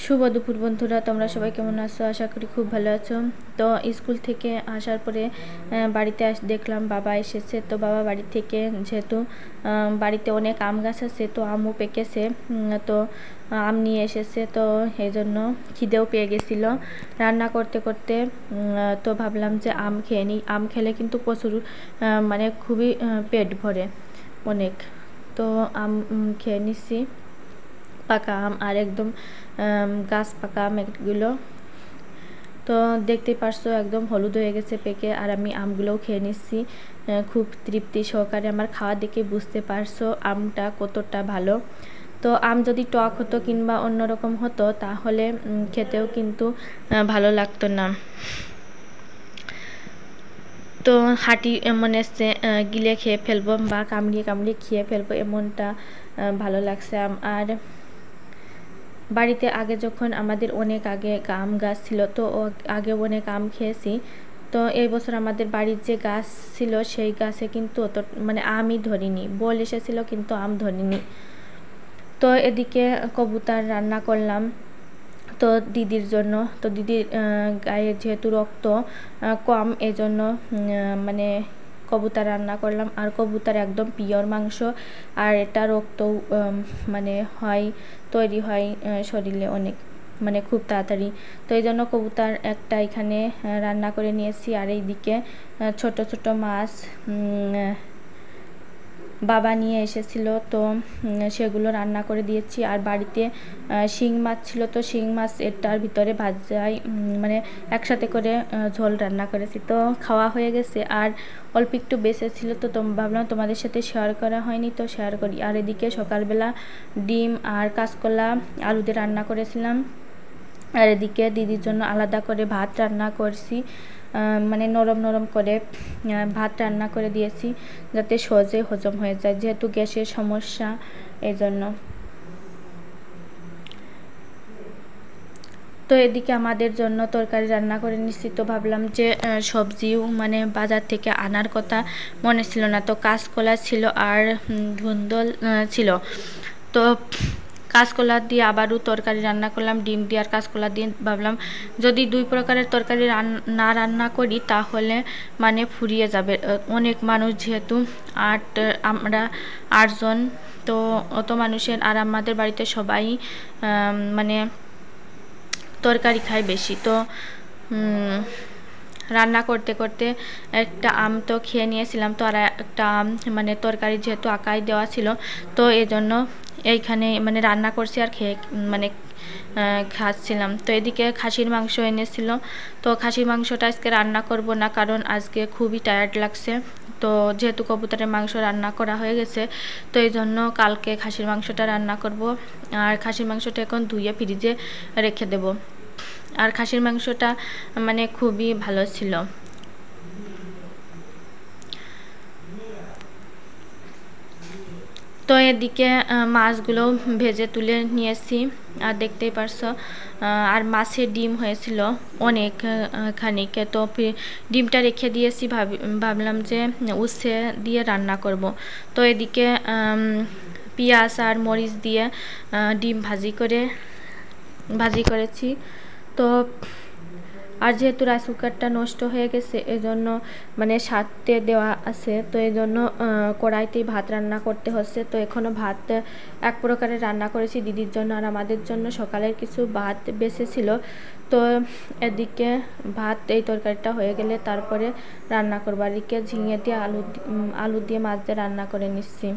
শুভ দুপুর বন্ধুরা, তোমরা সবাই কেমন আছো? আশা করি খুব ভালো আছো। তো স্কুল থেকে আসার পরে বাড়িতে দেখলাম বাবা এসেছে। তো বাবা বাড়ি থেকে যেহেতু বাড়িতে অনেক আম গাছ আছে, তো আমও পেকেছে, তো আম নিয়ে এসেছে। তো এই জন্য খিদেও পেয়ে গেছিলো রান্না করতে করতে। তো ভাবলাম যে আম খেয়ে নিই। আম খেলে কিন্তু প্রচুর মানে খুবই পেট ভরে অনেক। তো আম খেয়ে নিচ্ছি, পাকা আম আর একদম গাছ পাকা আম এগুলো। তো দেখতেই পারছো একদম হলুদ হয়ে গেছে পেকে, আর আমি আমগুলোও খেয়ে নিচ্ছি খুব তৃপ্তি সহকারে। আমার খাওয়া দেখে বুঝতে পারছো আমটা কতটা ভালো। তো আম যদি টক হতো কিংবা অন্যরকম হতো তাহলে খেতেও কিন্তু ভালো লাগতো না। তো হাঁটি মনে হচ্ছে গিলে খেয়ে ফেলবো বা কামড়িয়ে কামড়িয়ে খেয়ে ফেলবো, এমনটা ভালো লাগছে। আর বাড়িতে আগে যখন আমাদের অনেক আগে আম গাছ ছিল, তো আগে অনেক আম খেয়েছি। তো এই বছর আমাদের বাড়ির যে গাছ ছিল সেই গাছে কিন্তু অত মানে আমই ধরিনি, বল এসেছিল কিন্তু আম ধরিনি। তো এদিকে কবুতর রান্না করলাম তো দিদির জন্য। তো দিদির গায়ে যেহেতু রক্ত কম, এজন্য মানে কবুতর রান্না করলাম। আর কবুতর একদম পিওর মাংস, আর এটা রক্ত মানে হয়, তৈরি হয় শরীরে অনেক, মানে খুব তাড়াতাড়ি। তো এই জন্য কবুতর একটা এখানে রান্না করে নিয়েছি। আর এইদিকে ছোট ছোট মাছ বাবা নিয়ে এসেছিল, তো সেগুলো রান্না করে দিয়েছি। আর বাড়িতে শিং মাছ ছিল, তো শিং মাছ এটার ভিতরে ভাজাই মানে একসাথে করে ঝোল রান্না করেছি। তো খাওয়া হয়ে গেছে, আর অল্প একটু বেঁচে ছিল, তো ভাবলাম তোমাদের সাথে শেয়ার করা হয়নি, তো শেয়ার করি। আর এদিকে সকালবেলা ডিম আর কাঁচকলা আলু দিয়ে রান্না করেছিলাম। আর এদিকে দিদির জন্য আলাদা করে ভাত রান্না করছি, মানে নরম নরম করে ভাত রান্না করে দিয়েছি যাতে সহজে হজম হয়ে যায়, যেহেতু গ্যাসের সমস্যা এই জন্য। তো এদিকে আমাদের জন্য তরকারি রান্না করে নিচ্ছি। তো ভাবলাম যে সবজিও মানে বাজার থেকে আনার কথা মনে ছিল না, তো কাঁচকলা ছিল আর ধুন্দল ছিল। তো কাঁচকলা দিয়ে আবারও তরকারি রান্না করলাম, ডিম দিয়ে আর কাঁচকলা দিয়ে। ভাবলাম যদি দুই প্রকারের তরকারি না রান্না করি তাহলে মানে ফুরিয়ে যাবে, অনেক মানুষ যেহেতু আমরা 8 জন, তো অত মানুষের, আর আমাদের বাড়িতে সবাই মানে তরকারি খায় বেশি। তো রান্না করতে করতে একটা আম তো খেয়ে নিয়েছিলাম, তো আর একটা আম মানে তরকারি যেহেতু আঁকাই দেওয়া ছিল, তো এই জন্য এইখানে মানে রান্না করছি আর খেয়ে মানে খাচ্ছিলাম। তো এদিকে খাসির মাংস এনেছিল, তো খাসির মাংসটা আজকে রান্না করব না, কারণ আজকে খুবই টায়ার্ড লাগছে। তো যেহেতু কবুতরের মাংস রান্না করা হয়ে গেছে, তো এই জন্য কালকে খাসির মাংসটা রান্না করব। আর খাসির মাংসটা এখন ধুয়ে ফ্রিজে রেখে দেব। আর খাসির মাংসটা মানে খুবই ভালো ছিল। তো এদিকে মাছগুলো ভেজে তুলে নিয়েছি, আর দেখতেই পারছো। আর মাছের ডিম হয়েছিল অনেক খানিক, তো ডিমটা রেখে দিয়েছি, ভাবলাম যে উচ্ছে দিয়ে রান্না করব। তো এদিকে পেঁয়াজ আর মরিচ দিয়ে ডিম ভাজি করেছি। তো আর যেহেতু রাইস কুকারটা নষ্ট হয়ে গেছে, এজন্য মানে সারতে দেওয়া আছে, তো এই জন্য কড়াইতেই ভাত রান্না করতে হচ্ছে। তো এখনও ভাত এক প্রকারের রান্না করেছি দিদির জন্য, আর আমাদের জন্য সকালের কিছু ভাত বেঁচেছিল। তো এদিকে ভাত এই তরকারিটা হয়ে গেলে তারপরে রান্না করবো। আর এদিকে ঝিঙে দিয়ে আলু দিয়ে মাছ দিয়ে রান্না করে নিচ্ছি।